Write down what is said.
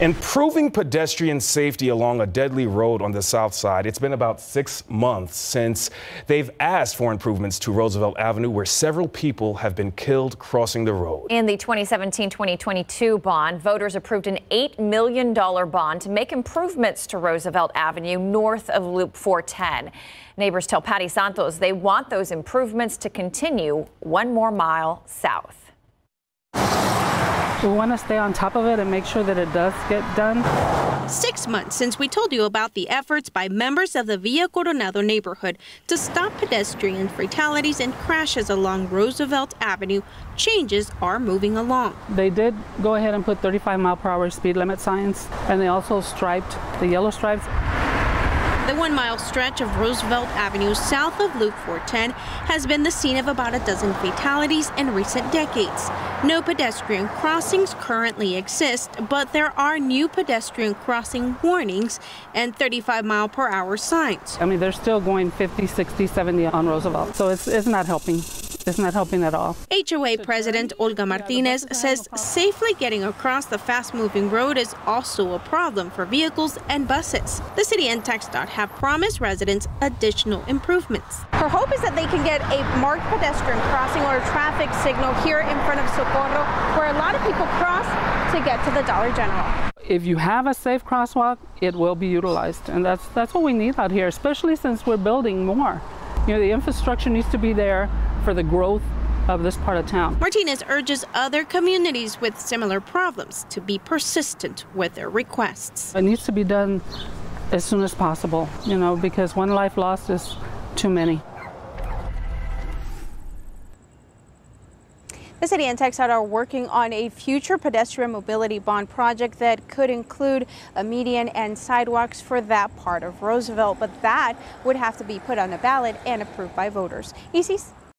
Improving pedestrian safety along a deadly road on the south side. It's been about 6 months since they've asked for improvements to Roosevelt Avenue, where several people have been killed crossing the road. In the 2017-2022 bond, voters approved an $8 million bond to make improvements to Roosevelt Avenue north of Loop 410. Neighbors tell Patty Santos they want those improvements to continue 1 more mile south. We want to stay on top of it and make sure that it does get done. 6 months since we told you about the efforts by members of the Villa Coronado neighborhood to stop pedestrian fatalities and crashes along Roosevelt Avenue, changes are moving along. They did go ahead and put 35-mile-per-hour speed limit signs, and they also striped the yellow stripes. The 1 mile stretch of Roosevelt Avenue south of Loop 410 has been the scene of about a dozen fatalities in recent decades. No pedestrian crossings currently exist, but there are new pedestrian crossing warnings and 35-mile-per-hour signs. I mean, they're still going 50, 60, 70 on Roosevelt, so it's not helping. It's not helping at all. HOA President Olga Martinez says safely getting across the fast-moving road is also a problem for vehicles and buses. The city and TxDOT have promised residents additional improvements. Her hope is that they can get a marked pedestrian crossing or a traffic signal here in front of Socorro, where a lot of people cross to get to the Dollar General. If you have a safe crosswalk, it will be utilized, and that's what we need out here, especially since we're building more. You know, the infrastructure needs to be there for the growth of this part of town. Martinez urges other communities with similar problems to be persistent with their requests. It needs to be done as soon as possible, you know, because one life lost is too many. The city and TxDOT are working on a future pedestrian mobility bond project that could include a median and sidewalks for that part of Roosevelt, but that would have to be put on a ballot and approved by voters. Isis?